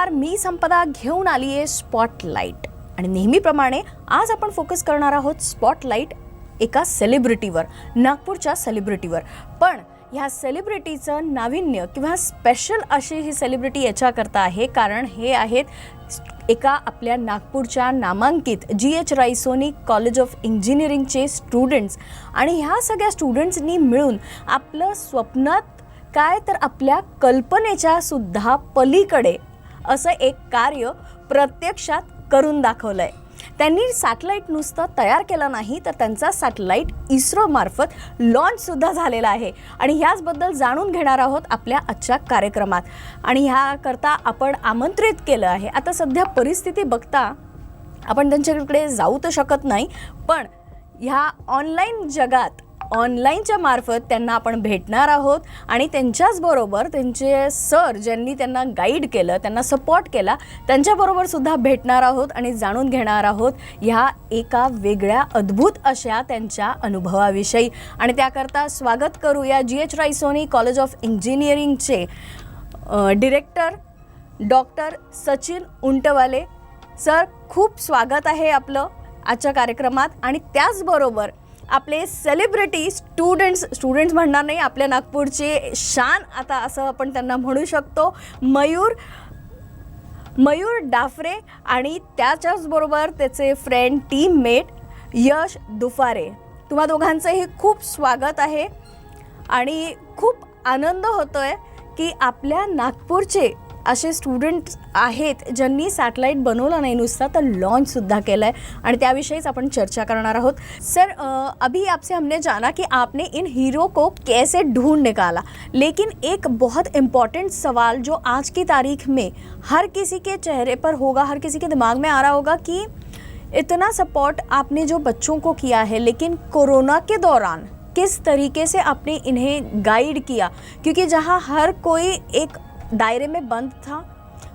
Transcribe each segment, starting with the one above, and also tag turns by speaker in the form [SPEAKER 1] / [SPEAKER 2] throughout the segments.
[SPEAKER 1] नमस्कार, मी संपदा घेऊन आली आहे स्पॉटलाईट. आणि नेहमीप्रमाणे आज आपण फोकस करणार आहोत स्पॉटलाईट एका सेलिब्रिटीवर, नागपूरच्या सेलिब्रिटीवर. पण ह्या सेलिब्रिटीचं नाविन्य किंवा स्पेशल अशी ही सेलिब्रिटी याच्याकरता आहे कारण हे आहेत एका आपल्या नागपूरच्या नामांकित GH रायसोनी कॉलेज ऑफ इंजिनिअरिंगचे स्टुडंट्स. आणि ह्या सगळ्या स्टुडंट्सनी मिळून आपलं स्वप्नात काय तर आपल्या कल्पनेच्या सुद्धा पलीकडे असं एक कार्य प्रत्यक्षात करून दाखवलं आहे. त्यांनी सॅटेलाईट नुसतं तयार केलं नाही तर त्यांचा सॅटेलाईट इस्रोमार्फत लॉन्चसुद्धा झालेला आहे. आणि ह्याचबद्दल जाणून घेणार आहोत आपल्या आजच्या कार्यक्रमात. आणि ह्याकरता आपण आमंत्रित केलं आहे. आता सध्या परिस्थिती बघता आपण त्यांच्याकडे जाऊ तर शकत नाही, पण ह्या ऑनलाईन जगात ऑनलाईनच्या मार्फत त्यांना आपण भेटणार आहोत. आणि त्यांच्याचबरोबर त्यांचे सर ज्यांनी त्यांना गाईड केलं, त्यांना सपोर्ट केला, त्यांच्याबरोबर सुद्धा भेटणार आहोत आणि जाणून घेणार आहोत ह्या एका वेगळ्या अद्भुत अशा त्यांच्या अनुभवाविषयी. आणि त्याकरता स्वागत करूया GH रायसोनी कॉलेज ऑफ इंजिनिअरिंगचे director doctor Sachin Untwale. Sir, खूप स्वागत आहे आपलं आजच्या कार्यक्रमात. आणि त्याचबरोबर आपले सेलिब्रिटी स्टुडंट्स म्हणणार नाही, आपल्या नागपूरचे शान आता असं आपण त्यांना म्हणू शकतो, मयूर डाफरे आणि त्याच्याचबरोबर त्याचे फ्रेंड टीममेट यश दुफारे. तुम्हा दोघांचंही खूप स्वागत आहे. आणि खूप आनंद होतो आहे की आपल्या नागपूरचे असे स्टुडंट्स आहेत ज्यांनी सॅटेलाईट बनवला नाही नुसता तर लॉन्चसुद्धा केला है. आणि त्याविषयीच आपण चर्चा करणार आहोत. सर, अभी आपसे हमने जाना कि आपने इन हीरो को कैसे ढूंढ निकाला, लेकिन एक बहुत इम्पॉर्टेंट सवाल जो आज की तारीख में हर किसी के चेहरे पर होगा, हर किसी के दिमाग में आ रहा होगा कि इतना सपोर्ट आपने जो बच्चों को किया है, लेकिन कोरोना के दौरान किस तरीके से आपने इन्हें गाइड किया, क्योंकि जहाँ हर कोई एक दायरे में बंद था,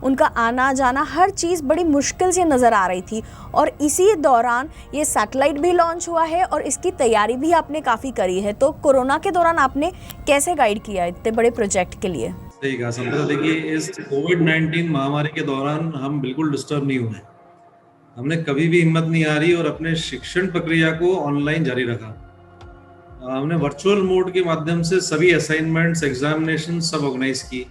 [SPEAKER 1] उनका आना जाना हर चीज़ बड़ी मुश्किल से नज़र आ रही थी. और इसी दौरान ये सैटेलाइट भी लॉन्च हुआ है और इसकी तैयारी भी आपने काफ़ी करी है. तो कोरोना के दौरान आपने कैसे गाइड किया इतने बड़े प्रोजेक्ट के लिए?
[SPEAKER 2] सही कहा संपदा. देखिए, इस कोविड-19 महामारी के दौरान हम बिल्कुल डिस्टर्ब नहीं हुए. हमने कभी भी हिम्मत नहीं हारी और अपने शिक्षण प्रक्रिया को ऑनलाइन जारी रखा. हमने वर्चुअल मोड के माध्यम से सभी असाइनमेंट्स, एग्जामिनेशन सब ऑर्गेनाइज की.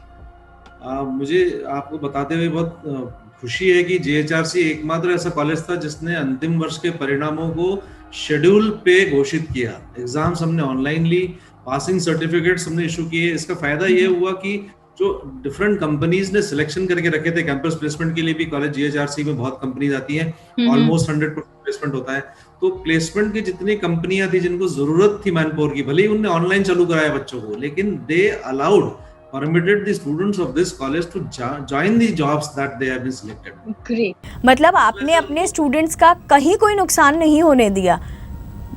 [SPEAKER 2] मुझे आपको बताते हुए बहुत खुशी है कि JHRC एकमात्र ऐसा कॉलेज था जिसने अंतिम वर्ष के परिणामों को शेड्यूल पे घोषित किया. एग्जाम्स हमने ऑनलाइन ली, पासिंग सर्टिफिकेट्स हमने इशू किए. इसका फायदा ये हुआ कि जो डिफरेंट कंपनीज ने सिलेक्शन करके रखे थे कैंपस प्लेसमेंट के लिए भी, कॉलेज JHRC में बहुत कंपनीज आती हैं, ऑलमोस्ट 100% प्लेसमेंट होता है. तो प्लेसमेंट की जितनी कंपनियां थी जिनको जरूरत थी मैनपावर की, भले ही उनने ऑनलाइन चालू कराया बच्चों को, लेकिन they allowed permitted the students of this college to join the jobs that they have been selected.
[SPEAKER 1] Great. मतलब आपने अपने स्टूडेंट्स का कहीं कोई नुकसान नहीं होने दिया.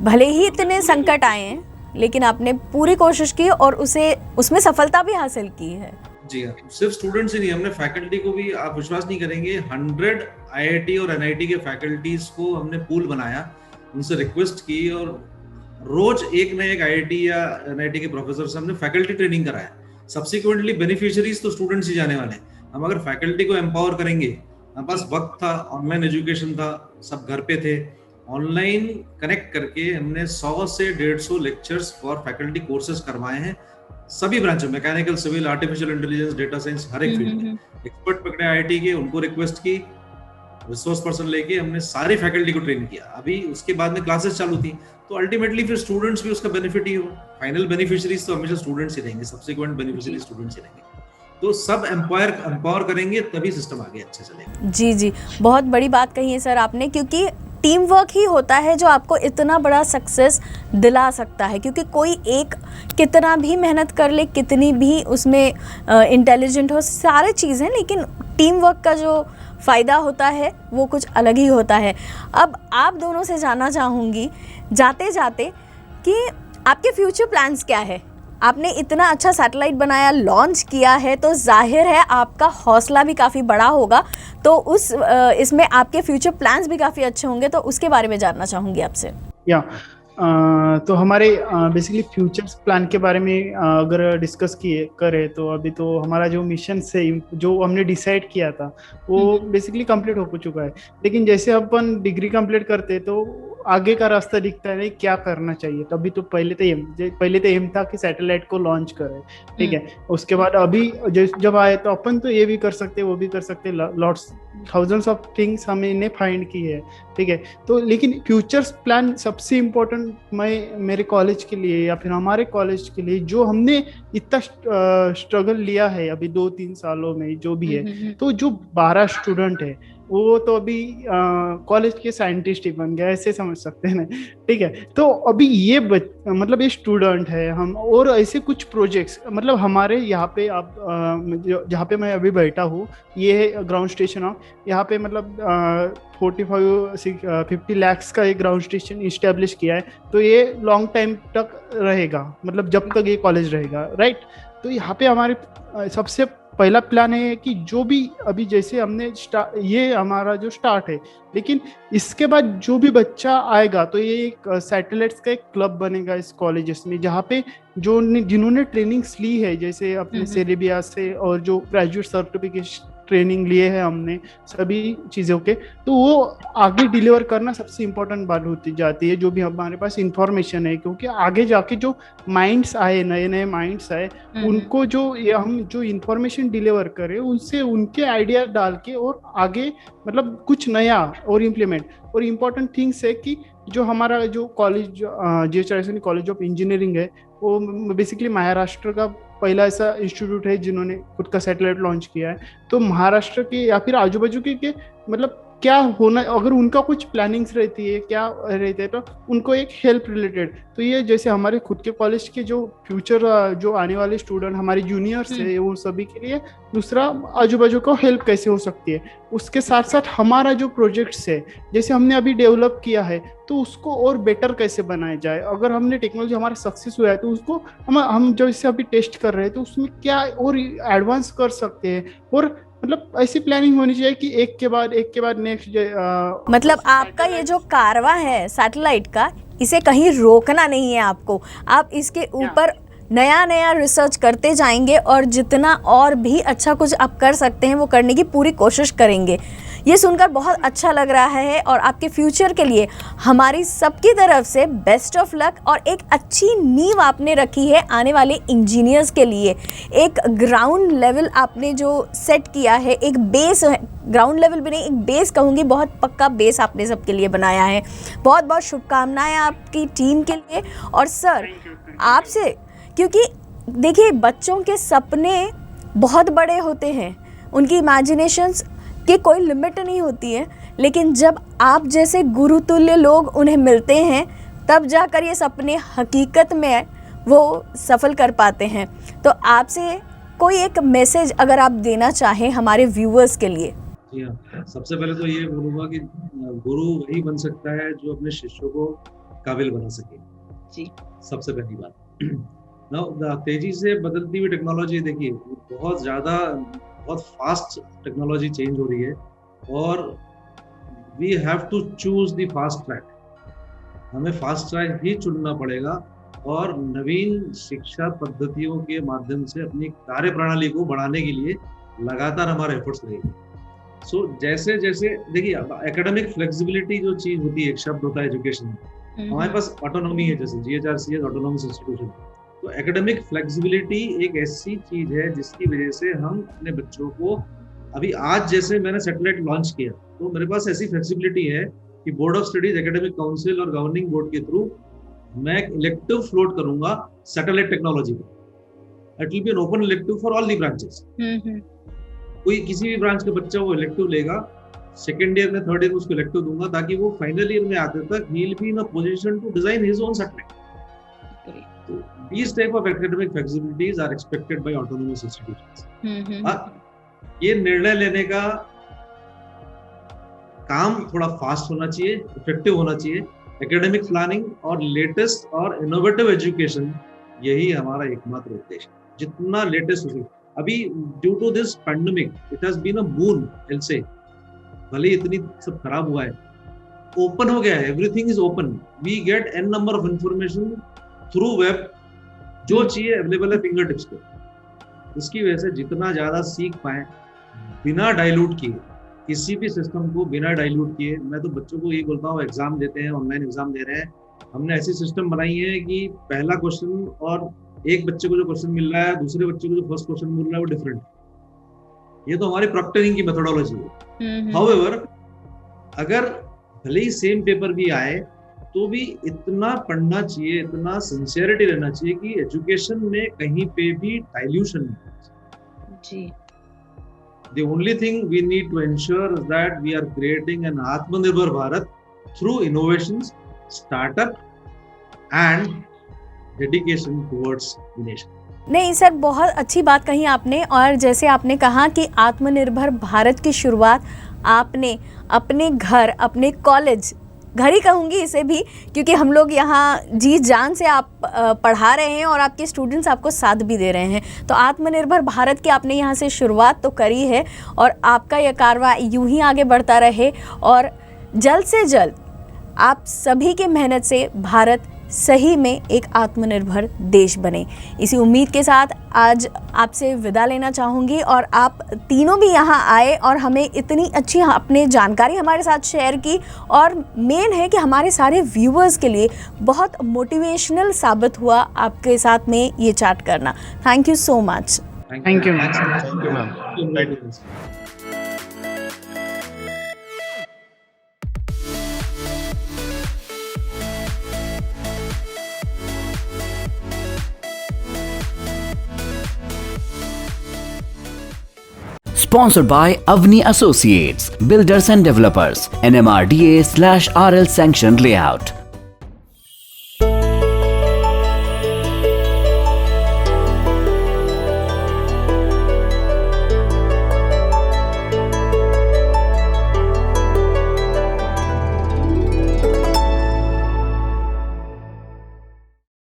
[SPEAKER 1] भले ही इतने संकट आए हैं, लेकिन आपने पूरी कोशिश की और उसमें सफलता भी हासिल की है.
[SPEAKER 2] जी हाँ, सिर्फ स्टूडेंट्स ही नहीं, हमने फैकल्टी को भी, आप विश्वास नहीं करेंगे, 100 IIT और NIT के फैकल्टीज को हमने पूल बनाया, उनसे रिक्वेस्ट की और रोज एक न एक IIT या NIT के प्रोफेसर से हमने फैकल्टी ट्रेनिंग कराया. सब्सिक्वेंटली बेनिफिशियरीज तो स्टूडेंट्स ही जाने वाले हैं. हम अगर फैकल्टी को एम्पावर करेंगे, हमारे पास वक्त था, ऑनलाइन एजुकेशन था, सब घर पे थे, ऑनलाइन कनेक्ट करके हमने 100 से 150 लेक्चर्स फॉर फैकल्टी कोर्सेज करवाए हैं सभी ब्रांचों, mechanical, civil, artificial intelligence, data science, हर एक फील्ड में. एक्सपर्ट पकड़े IIT के, उनको रिक्वेस्ट की, रिसोर्स पर्सन लेके हमने सारी फैकल्टी को ट्रेन किया. अभी उसके बाद में क्लासेस चालू थी, तो अल्टीमेटली फिर स्टूडेंट्स भी उसका बेनिफिट ही हो. फाइनल बेनिफिशियरीज तो हमेशा स्टूडेंट्स ही रहेंगे, सब्सिक्वेंट बेनिफिशियरी स्टूडेंट्स ही रहेंगे. तो सब एम्पावर करेंगे तभी सिस्टम आगे अच्छे चलेगा.
[SPEAKER 1] जी, बहुत बड़ी बात कही है सर आपने, क्योंकि टीम वर्क ही होता है जो आपको इतना बड़ा सक्सेस दिला सकता है. क्योंकि कोई एक कितना भी मेहनत कर ले, कितनी भी उसमें इंटेलिजेंट हो, सारे चीज़ें, लेकिन टीम वर्क का जो फ़ायदा होता है वो कुछ अलग ही होता है. अब आप दोनों से जानना चाहूँगी जाते जाते कि आपके फ्यूचर प्लान्स क्या है. आपने इतना अच्छा सैटेलाइट बनाया, लॉन्च किया है, तो जाहिर है आपका हौसला भी काफ़ी बड़ा होगा. तो इसमें आपके फ्यूचर प्लान्स भी काफ़ी अच्छे होंगे, तो उसके बारे में जानना चाहूँगी आपसे.
[SPEAKER 3] या तो हमारे बेसिकली फ्यूचर्स प्लान के बारे में अगर डिस्कस किए करें तो अभी तो हमारा जो मिशन से जो हमने डिसाइड किया था वो बेसिकली कंप्लीट हो चुका है। लेकिन जैसे अपन डिग्री कंप्लीट करते तो आगे का रास्ता दिखता है नहीं क्या करना चाहिए। तो अभी तो पहले तो एम था कि सैटेलाइट को लॉन्च करें, ठीक है। उसके बाद अभी जब आए तो अपन तो ये भी कर सकते वो भी कर सकते, लॉट्स थाउजेंड्स ऑफ थिंग्स हमने फाइंड की है, ठीक है। तो लेकिन फ्यूचर्स प्लान सबसे इम्पोर्टेंट मैं मेरे कॉलेज के लिए या फिर हमारे कॉलेज के लिए जो हमने इतना स्ट्रगल लिया है अभी 2-3 सालों में जो भी है, तो जो 12 स्टूडेंट है वो तो अभी कॉलेज के साइंटिस्ट ही बन गए, ऐसे समझ सकते हैं ना, ठीक है। तो अभी ये मतलब ये स्टूडेंट है हम, और ऐसे कुछ प्रोजेक्ट्स मतलब हमारे यहाँ पे आप जहाँ पे मैं अभी बैठा हूँ ये है ग्राउंड स्टेशन ऑफ, यहाँ पे मतलब 50 लाख का एक ग्राउंड स्टेशन इस्टेब्लिश किया है। तो ये लॉन्ग टाइम तक रहेगा, मतलब जब तक ये कॉलेज रहेगा, राइट। तो यहाँ पे हमारे सबसे पहला प्लान है कि जो भी अभी जैसे हमने ये हमारा जो स्टार्ट है, लेकिन इसके बाद जो भी बच्चा आएगा तो ये एक सैटेलाइट्स का एक क्लब बनेगा इस कॉलेजेस में, जहाँ पे जिन्होंने ट्रेनिंग्स ली है जैसे अपने सेरेबिया से और जो ग्रेजुएट सर्टिफिकेशन ट्रेनिंग लिए है हमने सभी चीज़ों के, तो वो आगे डिलीवर करना सबसे इम्पोर्टेंट बात होती जाती है जो भी हमारे पास इंफॉर्मेशन है। क्योंकि आगे जाके जो माइंड्स आए, नए नए माइंड्स आए, उनको हम जो इंफॉर्मेशन डिलीवर करें उनसे उनके आइडिया डाल के और आगे मतलब कुछ नया और इम्प्लीमेंट। और इम्पोर्टेंट थिंग्स है कि जो हमारा जो college GH Raisoni college of engineering है वो बेसिकली महाराष्ट्र का पहला ऐसा इंस्टीट्यूट है जिन्होंने खुद का सैटेलाइट लॉन्च किया है। तो महाराष्ट्र के या फिर आजू बाजू के मतलब क्या होना, अगर उनका कुछ प्लानिंग्स रहती है क्या रहते हैं तो उनको एक हेल्प रिलेटेड, तो ये जैसे हमारे खुद के कॉलेज के जो फ्यूचर जो आने वाले स्टूडेंट हमारे जूनियर्स है वो सभी के लिए दूसरा आजू बाजू को हेल्प कैसे हो सकती है। उसके साथ साथ हमारा जो प्रोजेक्ट्स है जैसे हमने अभी डेवलप किया है तो उसको और बेटर कैसे बनाया जाए। अगर हमने टेक्नोलॉजी हमारा सक्सेस हुआ है तो उसको हम जैसे अभी टेस्ट कर रहे हैं तो उसमें क्या और एडवांस कर सकते हैं, और मतलब ऐसी प्लानिंग होनी चाहिए कि एक के बाद नेक्स्ट।
[SPEAKER 1] मतलब आपका ये जो कारवा है सैटेलाइट का, इसे कहीं रोकना नहीं है आपको, आप इसके ऊपर नया नया रिसर्च करते जाएंगे और जितना और भी अच्छा कुछ आप कर सकते हैं वो करने की पूरी कोशिश करेंगे। ये सुनकर बहुत अच्छा लग रहा है और आपके फ्यूचर के लिए हमारी सबकी तरफ से बेस्ट ऑफ लक। और एक अच्छी नींव आपने रखी है आने वाले इंजीनियर्स के लिए, एक ग्राउंड लेवल आपने जो सेट किया है, एक बेस, ग्राउंड लेवल भी नहीं एक बेस कहूँगी, बहुत पक्का बेस आपने सबके लिए बनाया है। बहुत बहुत शुभकामनाएं आपकी टीम के लिए। और सर आपसे, क्योंकि देखिए बच्चों के सपने बहुत बड़े होते हैं, उनकी इमेजिनेशंस की कोई लिमिट नहीं होती है, लेकिन जब आप जैसे गुरुतुल्य लोग उन्हें मिलते हैं तब जाकर ये सपने हकीकत में वो सफल कर पाते हैं। तो आपसे कोई एक मैसेज अगर आप देना चाहें हमारे व्यूअर्स के लिए।
[SPEAKER 2] जी हाँ, सबसे पहले तो ये बोलूँगा कि गुरु वही बन सकता है जो अपने शिष्यों को काबिल बना सके जी, सबसे पहली बात। तेजी से बदलती हुई टेक्नोलॉजी देखिए बहुत फास्ट टेक्नोलॉजी चेंज हो रही है और we have to choose the fast track. हमें फास्ट ट्रैक ही चुनना पड़ेगा और नवीन शिक्षा पद्धतियों के माध्यम से अपनी कार्य प्रणाली को बढ़ाने के लिए लगातार हमारे एफर्ट्स रहेंगे। सो जैसे जैसे देखिए एकेडमिक फ्लेक्सिबिलिटी जो चीज होती है, एक शब्द होता है एजुकेशन में, हमारे पास ऑटोनॉमी है, जैसे GHRCS ऑटोनॉमस इंस्टीट्यूशन। तो एकेडमिक फ्लेक्सिबिलिटी एक ऐसी चीज है जिसकी वजह से हम अपने बच्चों को, अभी आज जैसे मैंने सैटेलाइट लॉन्च किया तो मेरे पास ऐसी फ्लेक्सिबिलिटी है कि board of studies, academic council और गवर्निंग बोर्ड के थ्रू मैं इलेक्टिव फ्लोट करूंगा सैटेलाइट टेक्नोलॉजी का। It will be an open elective for all the branches. कोई किसी भी ब्रांच का बच्चा वो इलेक्टिव लेगा, सेकेंड ईयर में थर्ड ईयर में उसको इलेक्टिव दूंगा ताकि वो फाइनल ईयर में आते तक ही will be in a position to design his own satellite. So these type of academic flexibilities are expected by autonomous institutions. ये निर्णय लेने का काम थोड़ा फास्ट होना चाहिए, इफेक्टिव होना चाहिए। एकेडमिक प्लानिंग और लेटेस्ट और इनोवेटिव एजुकेशन, यही हमारा एकमात्र उद्देश्य। जितना लेटेस्ट हो सके। अभी due to this pandemic it has been a boon, I'll say, भले इतनी सब खराब हुआ है ओपन हो गया है, everything is open, we get an number of information through web, जो चाहिए अवेलेबल है फिंगर टिप्स पे। इसकी वजह से जितना ज्यादा सीख पाए बिना डाइल्यूट किए, किसी भी सिस्टम को बिना डाइल्यूट किए। मैं तो बच्चों को ये बोलता हूँ, एग्जाम देते हैं, ऑनलाइन एग्जाम दे रहे हैं, हमने ऐसी सिस्टम बनाई है कि पहला क्वेश्चन और एक बच्चे को जो क्वेश्चन मिल रहा है, दूसरे बच्चे को जो फर्स्ट क्वेश्चन मिल रहा है वो डिफरेंट। ये तो हमारी प्रॉक्टरिंग की मेथोडोलॉजी है। हाउएवर अगर भले ही सेम पेपर भी आए तो भी इतना पढ़ना चाहिए, इतना सिंसियरिटी रहना चाहिए कि एजुकेशन में कहीं पे भी डाइल्यूशन नहीं
[SPEAKER 1] जी।
[SPEAKER 2] The only thing we need to ensure is that we are creating an Atmanirbhar Bharat through innovations, startup and dedication towards the nation.
[SPEAKER 1] नहीं सर, बहुत अच्छी बात कही आपने। और जैसे आपने कहा कि आत्मनिर्भर भारत की शुरुआत आपने अपने घर, अपने कॉलेज, घर ही कहूँगी इसे भी, क्योंकि हम लोग यहाँ जी जान से आप पढ़ा रहे हैं और आपके स्टूडेंट्स आपको साथ भी दे रहे हैं। तो आत्मनिर्भर भारत की आपने यहाँ से शुरुआत तो करी है और आपका यह कारवा यूं ही आगे बढ़ता रहे और जल्द से जल्द आप सभी के मेहनत से भारत सही में एक आत्मनिर्भर देश बने। इसी उम्मीद के साथ आज आपसे विदा लेना चाहूँगी और आप तीनों भी यहाँ आए और हमें इतनी अच्छी आपने जानकारी हमारे साथ शेयर की और मेन है कि हमारे सारे व्यूअर्स के लिए बहुत मोटिवेशनल साबित हुआ आपके साथ में ये चैट करना। Thank you so much.
[SPEAKER 3] Thank you, ma'am.
[SPEAKER 2] Thank you, ma'am.
[SPEAKER 3] Thank you.
[SPEAKER 4] Sponsored by Avni Associates, Builders and Developers, NMRDA/RL sanctioned layout.